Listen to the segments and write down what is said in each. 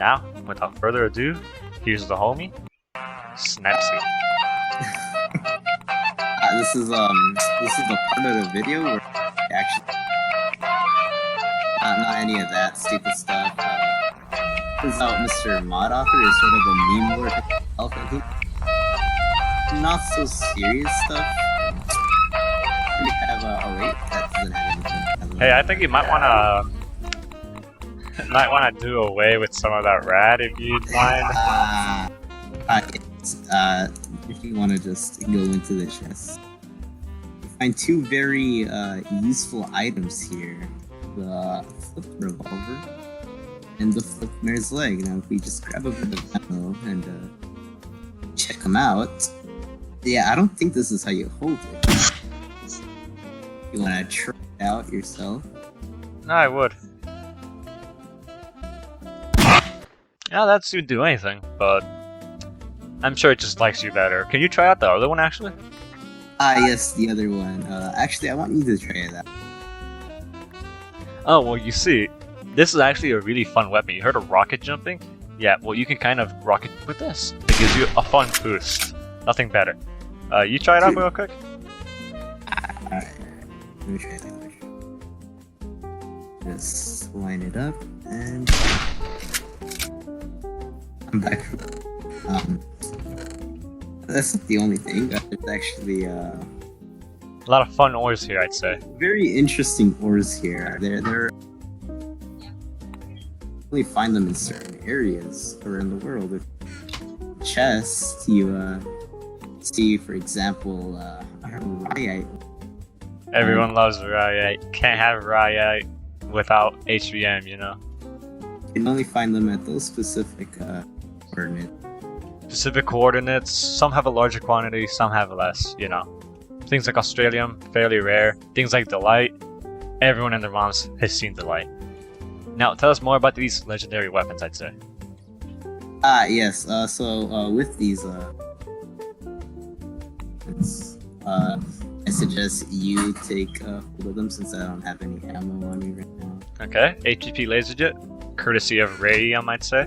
now, without further ado, here's the homie, Snapsy. This is the part of the video where actually not any of that stupid stuff. Turns out Mr. Mod Author is sort of a meme lord himself, and he not so serious stuff. We have oh wait, that doesn't have anything. Hey, I think you might wanna do away with some of that rad if you'd mind. If you want to just go into the chest, you find two very useful items here: the flip revolver and the flip mare's leg. Now, if we just grab a bit of ammo and check them out, yeah, I don't think this is how you hold it. You want to try it out yourself? No, I would. Yeah, that would do anything, but I'm sure it just likes you better. Can you try out the other one, actually? Yes, the other one. Actually, I want you to try it out. Oh, well, you see, this is actually a really fun weapon. You heard of rocket jumping? Yeah, well, you can kind of rocket with this. It gives you a fun boost. Nothing better. You try it out real quick? Alright, let me try it out. Just line it up, and I'm back. That's not the only thing. There's actually a lot of fun ores here, I'd say. Very interesting ores here. They're only find them in certain areas around the world. If chests, you see, for example, Riot. Everyone loves Riot. Can't have Riot without HBM, you know. You can only find them at those specific coordinates. Specific coordinates, some have a larger quantity, some have less, you know. Things like Australium, fairly rare. Things like Delight, everyone and their moms has seen Delight. Now, tell us more about these legendary weapons, I'd say. Yes, so with these, I suggest you take hold of them since I don't have any ammo on me right now. Okay, HPP laser jet, courtesy of Radium, I'd say.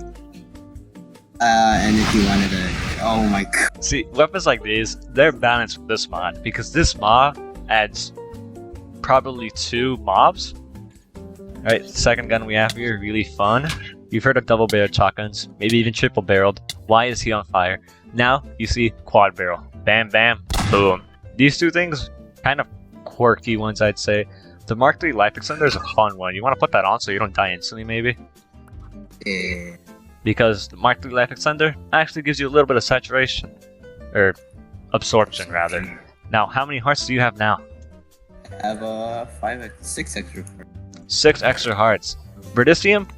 And if you wanted to, oh my god. See, weapons like these, they're balanced with this mod, because this mod adds probably 2 mobs. Alright, second gun we have here, really fun. You've heard of double barrel shotguns, maybe even triple barreled. Why is he on fire? Now, you see quad barrel. Bam, bam, boom. These 2 things, kind of quirky ones, I'd say. The Mark III Life Extender is a fun one. You want to put that on so you don't die instantly, maybe? Yeah. Because the Mark III Life Extender actually gives you a little bit of saturation. Or absorption, rather. Now, how many hearts do you have now? I have 6 extra hearts. 6 extra hearts. Rubidium?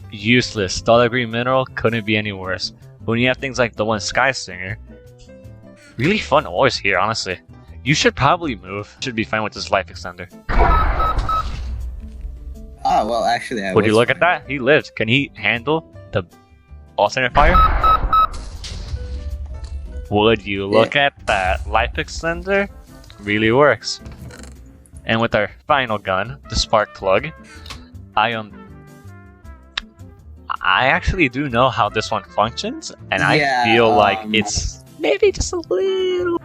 Useless. Dollar green mineral couldn't be any worse. But when you have things like the one Sky Singer, really fun ores here, honestly. You should probably move. Should be fine with this life extender. Ah, well, actually, Would you look at that? He lived. Can he handle the alternate fire? Would you look at that? Life extender really works. And with our final gun, the spark plug, I actually do know how this one functions, and I feel like it's maybe just a little.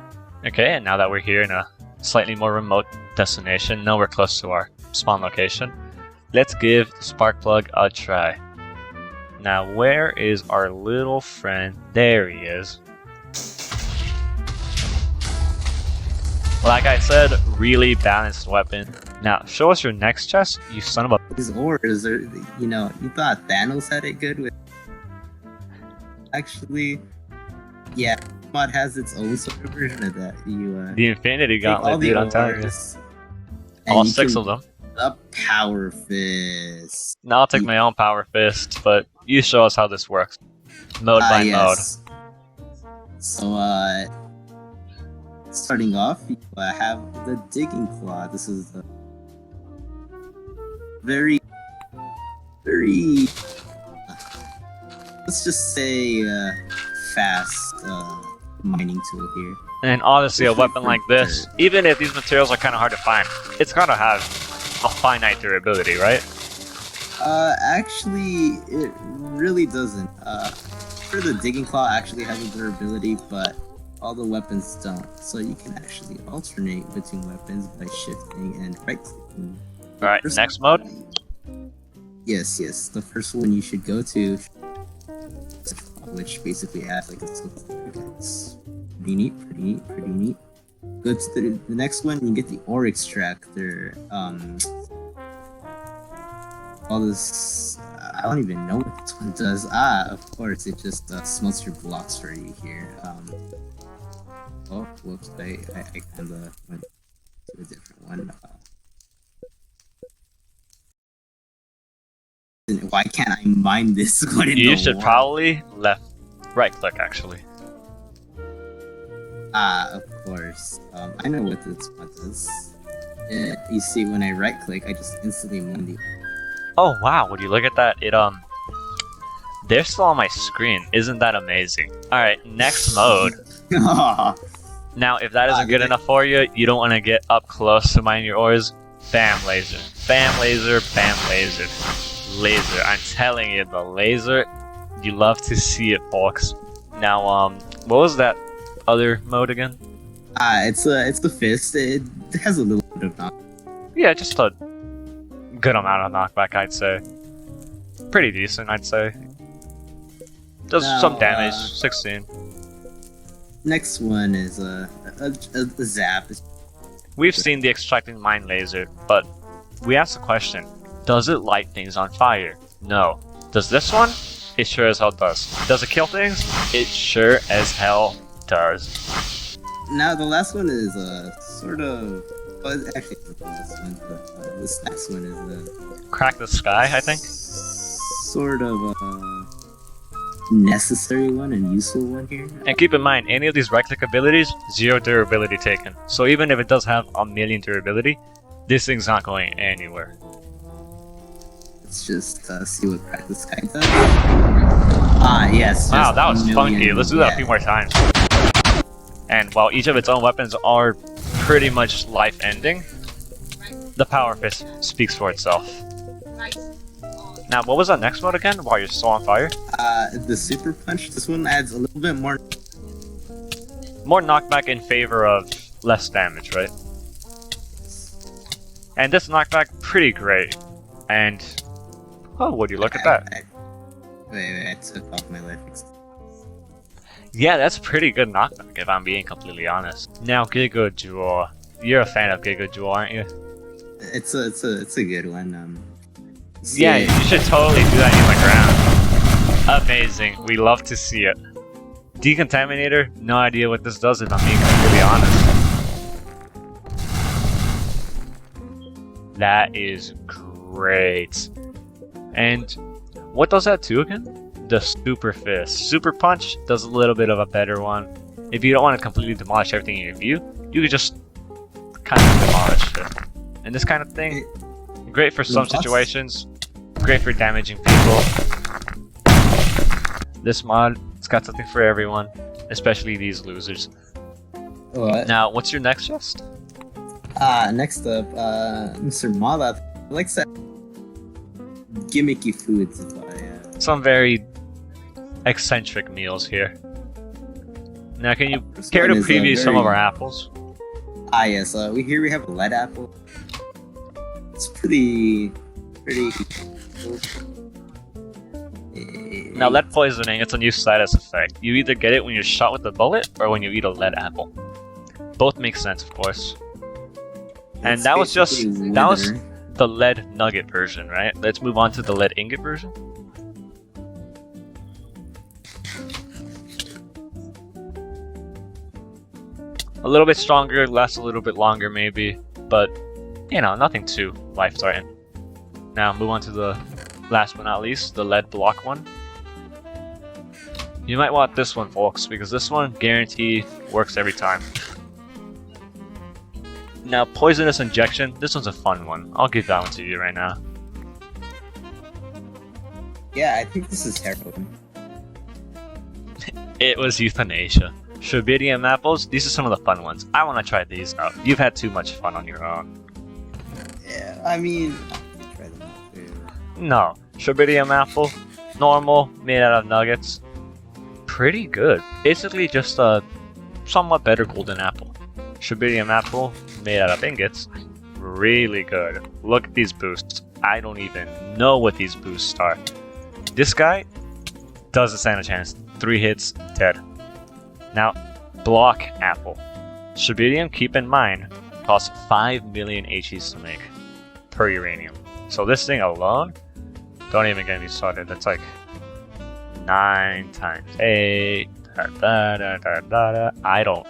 Okay, and now that we're here in a slightly more remote destination, nowhere close to our spawn location, let's give the spark plug a try. Now, where is our little friend? There he is. Like I said, really balanced weapon. Now, show us your next chest, you son of a. These ores are, you know, you thought Thanos had it good with. Actually, yeah, mod has its own sort of version of that. You the Infinity Gauntlet, dude, I'm telling you. All 6 of them. The Power Fist. Now I'll take my own Power Fist, but you show us how this works. Mode by yes. Mode. So, starting off, you have the Digging Claw. This is the very, let's just say, fast mining tool here. And honestly, a weapon like this, even if these materials are kind of hard to find, it's gonna have a finite durability, right? Actually, it really doesn't. For the digging claw actually has a durability, but all the weapons don't. So you can actually alternate between weapons by shifting and right clicking. Alright, next mode? Yes, yes. The first one you should go to, which basically adds like a it's pretty neat, pretty neat, pretty neat. Go to the next one, you get the ore extractor. All this, I don't even know what this one does. Of course, it just smelts your blocks for you here. Oh, whoops, I kinda went to a different one. Why can't I mine this one in You the should world? probably right click actually. Of course. I know what this one does. You see, when I right click, I just instantly mine the. Oh wow, would you look at that? They're still on my screen. Isn't that amazing? Alright, next mode. Now, if that isn't good enough for you, you don't want to get up close to mine your ores. Bam laser. Bam laser, bam laser. Laser. I'm telling you, the laser, you love to see it, folks. Now, what was that other mode again? It's the fist. It has a little bit of knock. Yeah, just a good amount of knockback, I'd say. Pretty decent, I'd say. Does some damage, 16. Next one is a zap. We've seen the extracting mine laser, but we asked the question, does it light things on fire? No. Does this one? It sure as hell does. Does it kill things? It sure as hell does. Now the last one is sort of. Well, it's actually not the last one, but this next one is Crack the sky, I think? sort of a necessary one and useful one here. And keep in mind, any of these right-click abilities, 0 durability taken. So even if it does have a million durability, this thing's not going anywhere. Let's just see what Crack the Sky does. Yes. Wow, just that was a million, funky. Let's do that a few more times. And while each of its own weapons are pretty much life-ending, the power fist speaks for itself. Now, what was that next mode again, while you're still on fire? The Super Punch. This one adds a little bit more. More knockback in favor of less damage, right? And this knockback, pretty great. And, oh, would you look at that? Wait, I took off my life extension. Yeah, that's pretty good knockback, if I'm being completely honest. Now, Giga Jewel. You're a fan of Giga Jewel, aren't you? It's a good one. Yeah, you should totally do that in the ground. Amazing. We love to see it. Decontaminator, no idea what this does if I'm being completely honest. That is great. And what does that do again? The Super Fist. Super Punch does a little bit of a better one. If you don't want to completely demolish everything in your view, you could just kind of demolish it. And this kind of thing, great for some situations, great for damaging people. This mod, it's got something for everyone, especially these losers. What? Now, what's your next chest? Next up, Mr. Mala likes that gimmicky foods. Some very eccentric meals here. Now, can you care to preview some of our apples? Yes. We have a lead apple. It's pretty cool. Now, lead poisoning, it's a new side effect. You either get it when you're shot with a bullet or when you eat a lead apple. Both make sense, of course. And that was the lead nugget version, right? Let's move on to the lead ingot version. A little bit stronger, lasts a little bit longer maybe, but you know, nothing too life-threatening. Now move on to the last but not least, the lead block one. You might want this one, folks, because this one guarantee works every time. Now, poisonous injection, this one's a fun one. I'll give that one to you right now. Yeah, I think this is heroin. It was euthanasia. Rubidium apples, these are some of the fun ones. I want to try these out. You've had too much fun on your own. Yeah, I mean, try them out too. No, Rubidium apple, normal, made out of nuggets. Pretty good. Basically just a somewhat better golden apple. Rubidium apple, made out of ingots. Really good. Look at these boosts. I don't even know what these boosts are. This guy doesn't stand a chance. 3 hits, dead. Now, block apple. Rubidium, keep in mind, costs 5 million HEs to make per uranium. So this thing alone, don't even get me started. That's like 9 times 8. I don't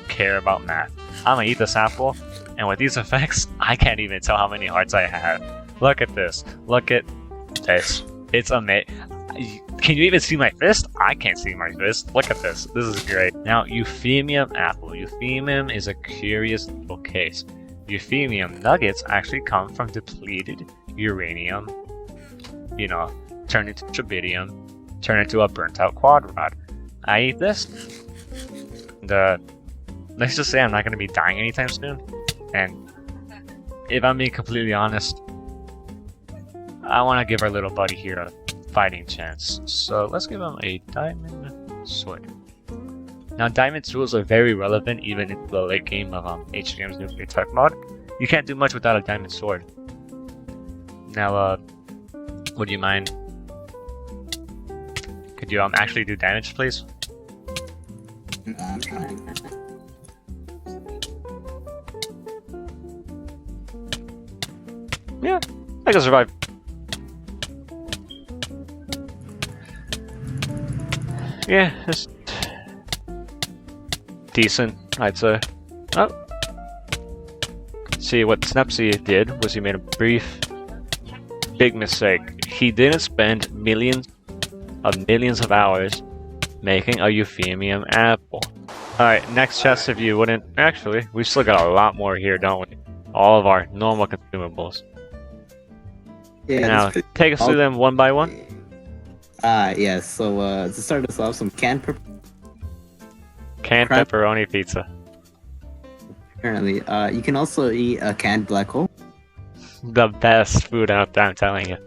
care about math. I'm gonna eat this apple, and with these effects, I can't even tell how many hearts I have. Look at this. Look at this. It's amazing. Can you even see my fist? I can't see my fist. Look at this. This is great. Now, Euphemium apple. Euphemium is a curious little case. Euphemium nuggets actually come from depleted uranium, you know, turned into rubidium, turned into a burnt out quad rod. I eat this. Let's just say I'm not going to be dying anytime soon. And if I'm being completely honest, I want to give our little buddy here a fighting chance. So let's give him a diamond sword. Now, diamond tools are very relevant even in the late game of HBM's nuclear tech mod. You can't do much without a diamond sword. Now, would you mind? Could you actually do damage, please? I'm trying. Yeah, I can survive. Yeah, it's decent, I'd say. Oh. See, what Snapsy did was he made a big mistake. He didn't spend millions of hours making a euphemium apple. Alright, next chest if you wouldn't... Actually, we still got a lot more here, don't we? All of our normal consumables. Yeah, now, take us through them one by one. Yeah, so to start us off, some canned pepperoni pizza. Apparently, you can also eat a canned black hole. The best food out there, I'm telling you.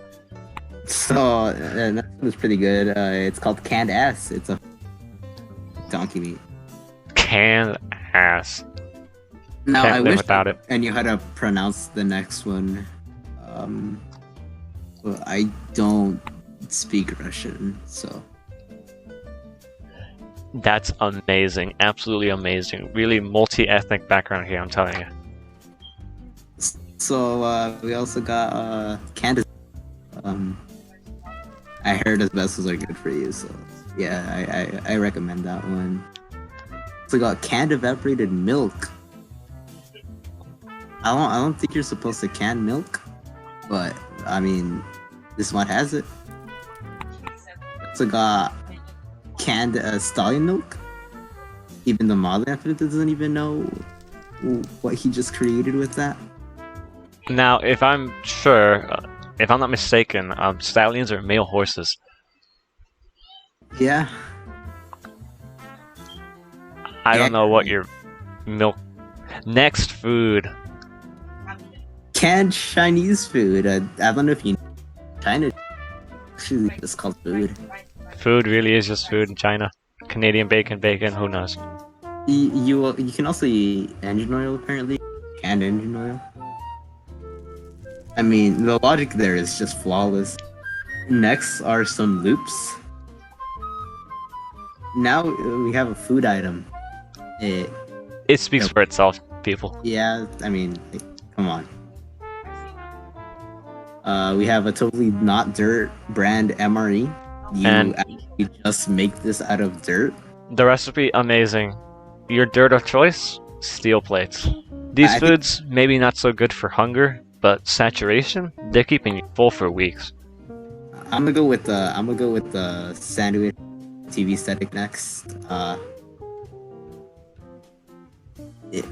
So, that was pretty good. It's called canned ass. It's a donkey meat. Canned ass. Now, Can't I live wish without it. I knew how to pronounce the next one. Well, I don't speak Russian, so... That's amazing. Absolutely amazing. Really multi-ethnic background here, I'm telling you. So, we also got, canned... I heard asbestos are good for you, so... Yeah, I recommend that one. So got canned evaporated milk. I don't think you're supposed to can milk, but, I mean, this one has it. So got canned stallion milk. Even the model doesn't even know what he just created with that. Now, if I'm not mistaken, stallions are male horses. Yeah. I don't know what your milk... Next food. Canned Chinese food. I don't know if you know. China actually just called food. Food really is just food in China. Canadian bacon, who knows? You can also eat engine oil, apparently. Canned engine oil. I mean, the logic there is just flawless. Next are some loops. Now we have a food item. It speaks for itself, people. Yeah, I mean, come on. We have a totally not dirt brand MRE. You actually just make this out of dirt. The recipe, amazing. Your dirt of choice? Steel plates. These foods, maybe not so good for hunger, but saturation, they're keeping you full for weeks. I'm gonna go with the sandwich TV static next.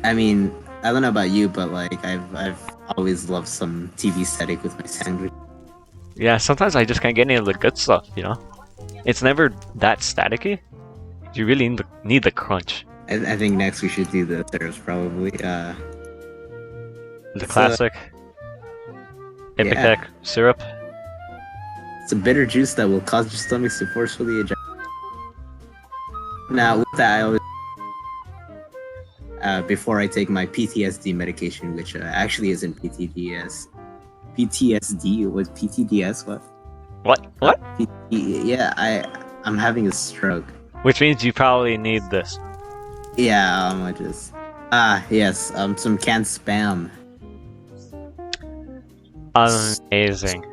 I mean, I don't know about you, but like I've always loved some TV static with my sandwich. Yeah, sometimes I just can't get any of the good stuff, you know? It's never that staticky. You really need the crunch. I think next we should do the syrups, probably. The classic Epitech syrup. It's a bitter juice that will cause your stomachs to forcefully eject. Now, with that, I always before I take my PTSD medication, which actually isn't PTDS. PTSD was PTDS. What? What? Yeah, I'm having a stroke. Which means you probably need this. Yeah, I just yes, some canned spam. Amazing.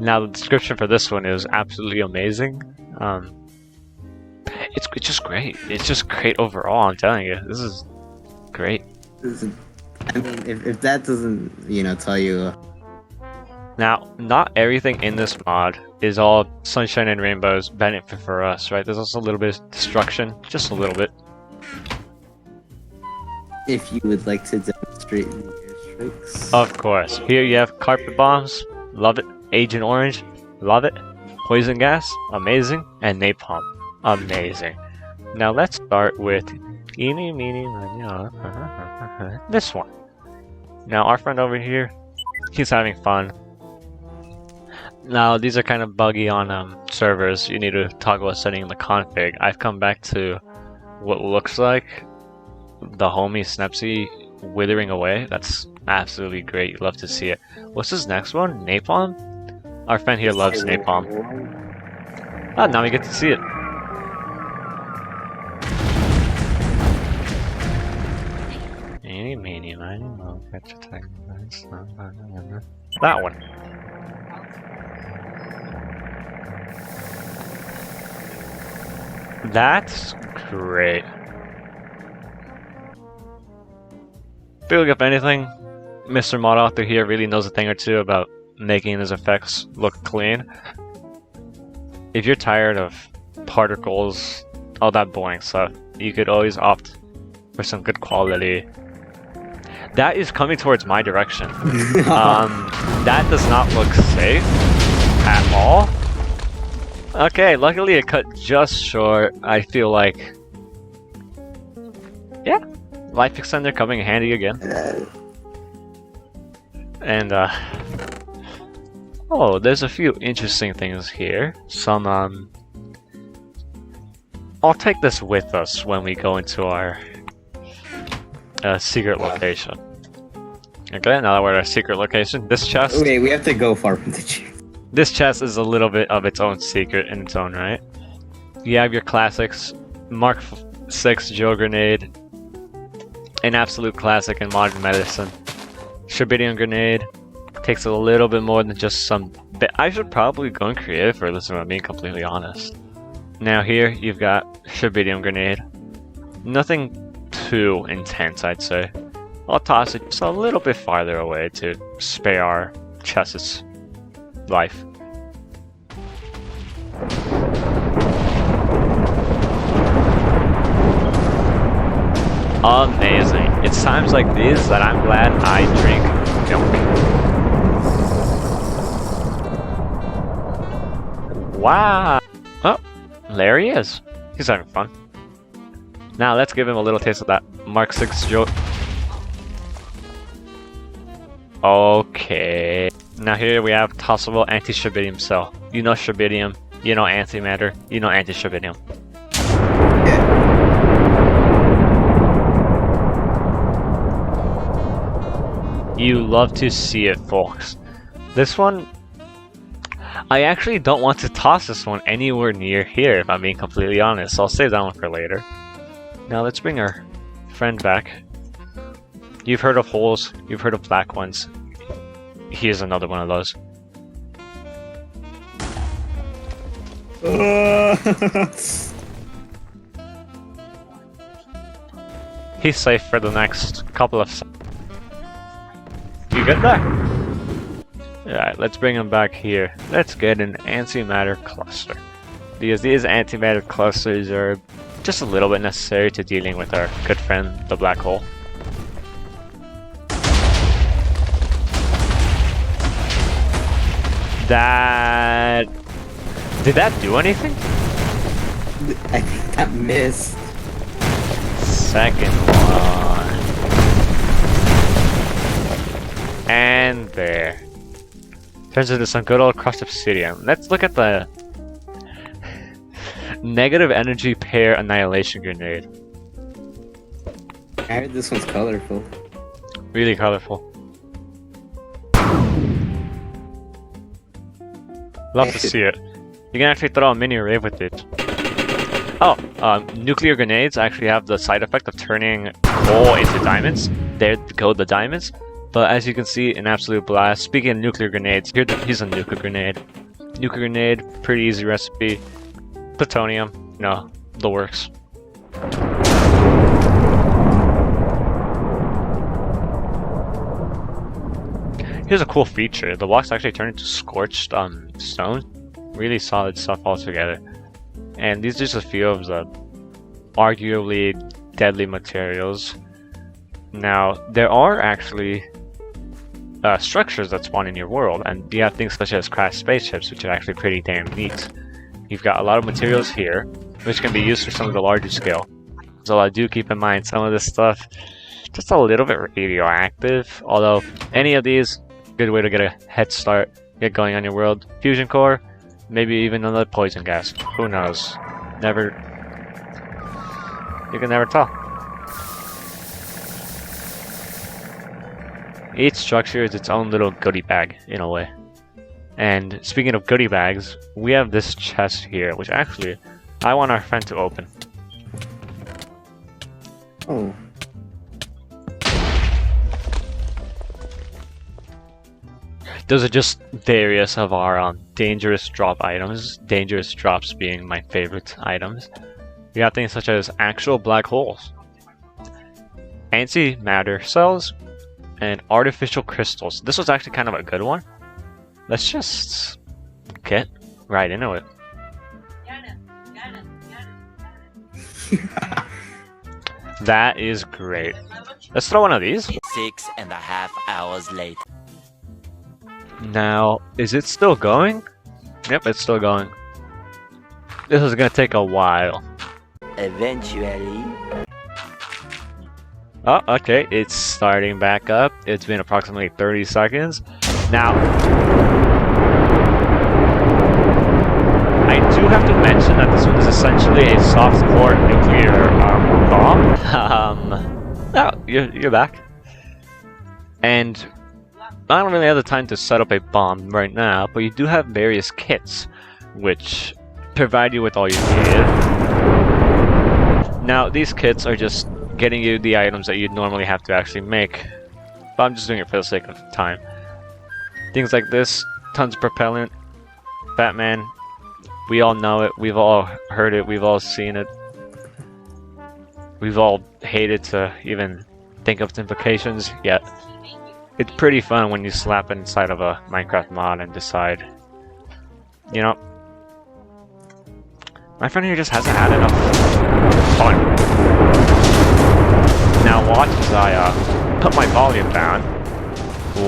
Now the description for this one is absolutely amazing. It's just great. It's just great overall. I'm telling you, this is great. I mean, if that doesn't, tell you. Now, not everything in this mod is all sunshine and rainbows benefit for us, right? There's also a little bit of destruction, just a little bit. If you would like to demonstrate the airstrikes. Of course. Here you have carpet bombs, love it. Agent Orange, love it. Poison gas, amazing. And napalm, amazing. Now let's start with eeny, meeny, miny, this one. Now our friend over here, he's having fun. Now these are kind of buggy on servers. You need to toggle a setting in the config. I've come back to what looks like the homie Snepsy withering away. That's absolutely great. Love to see it. What's this next one? Napalm? Our friend here loves napalm. Ah, now we get to see it. Eeny, meeny, miny, moe, catch a tiger, that one. That's great. Feel like if anything, Mr. Mod Author here really knows a thing or two about making his effects look clean. If you're tired of particles, all that boring stuff, you could always opt for some good quality. That is coming towards my direction. That does not look safe at all. Okay, luckily it cut just short. I feel like, yeah, life extender coming in handy again. And oh, there's a few interesting things here. Some I'll take this with us when we go into our secret location. Okay, now that we're at our secret location, this chest. Okay, we have to go far from the chest. This chest is a little bit of its own secret in its own right. You have your classics, Mark 6 Joe Grenade, an absolute classic in modern medicine. Rubidium Grenade takes a little bit more than just some bit. I should probably go and creative for this if I'm being completely honest. Now here you've got Rubidium Grenade. Nothing too intense, I'd say. I'll toss it just a little bit farther away to spare our chest's life. Amazing. It's times like these that I'm glad I drink milk. Wow. Oh, there he is. He's having fun. Now let's give him a little taste of that Mark 6 Joe. Okay. Now here we have tossable anti-Rubidium cell. You know Rubidium, you know antimatter, you know anti-Rubidium. You love to see it, folks. This one, I actually don't want to toss this one anywhere near here, if I'm being completely honest. I'll save that one for later. Now let's bring our friend back. You've heard of holes, you've heard of black ones. Here's another one of those. He's safe for the next couple of seconds. You good there? Alright, let's bring him back here. Let's get an antimatter cluster. Because these antimatter clusters are just a little bit necessary to dealing with our good friend, the black hole. Did that do anything? I think that missed. Second one. And there. Turns into some good old crushed obsidian. Let's look at the negative energy pair annihilation grenade. I heard this one's colorful. Really colorful. Love to see it. You can actually throw a mini rave with it. Oh, nuclear grenades actually have the side effect of turning coal into diamonds. There go the diamonds. But as you can see, an absolute blast. Speaking of nuclear grenades, here's a nuclear grenade. Nuclear grenade, pretty easy recipe. Plutonium, no, the works. Here's a cool feature. The blocks actually turn into scorched stone. Really solid stuff altogether. And these are just a few of the arguably deadly materials. Now, there are actually structures that spawn in your world, and you have things such as crashed spaceships, which are actually pretty damn neat. You've got a lot of materials here, which can be used for some of the larger scale. So I do keep in mind some of this stuff just a little bit radioactive, although any of these, good way to get a head start, get going on your world. Fusion core, maybe even another poison gas, who knows? You can never tell. Each structure is its own little goodie bag, in a way. And speaking of goodie bags, we have this chest here, which actually, I want our friend to open. Oh. Those are just various of our dangerous drop items, dangerous drops being my favorite items. We have things such as actual black holes, antimatter cells, and artificial crystals. This was actually kind of a good one. Let's just get right into it. That is great. Let's throw one of these. 6.5 hours later. Now, is it still going? Yep, it's still going. This is gonna take a while. Eventually. Oh, okay, it's starting back up. It's been approximately 30 seconds. Now, I do have to mention that this one is essentially a soft-core nuclear bomb. Oh, you're back. And I don't really have the time to set up a bomb right now, but you do have various kits, which provide you with all you need. Now, these kits are just getting you the items that you'd normally have to actually make, but I'm just doing it for the sake of time. Things like this, tons of propellant, Batman, we all know it, we've all heard it, we've all seen it. We've all hated to even think of its implications, yet it's pretty fun when you slap it inside of a Minecraft mod and decide, you know, my friend here just hasn't had enough fun. Now watch as I put my volume down,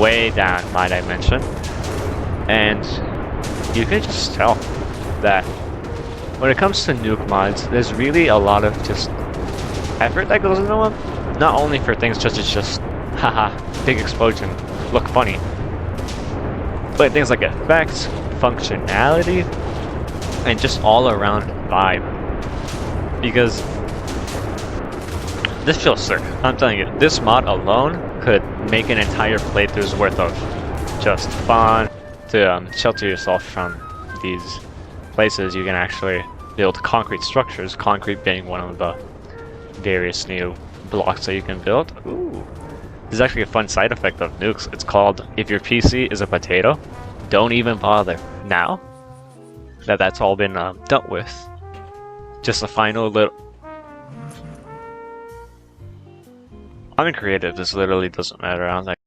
way down might I mention, and you can just tell that when it comes to nuke mods, there's really a lot of just effort that goes into them, not only for things such as just, haha, big explosion, look funny, but things like effects, functionality, and just all around vibe, because this feels sick. I'm telling you, this mod alone could make an entire playthrough's worth of just fun to shelter yourself from these places. You can actually build concrete structures, concrete being one of the various new blocks that you can build. Ooh. This is actually a fun side effect of nukes. It's called, if your PC is a potato, don't even bother. Now that that's all been dealt with, just a final little... I'm in creative, this literally doesn't matter. I don't think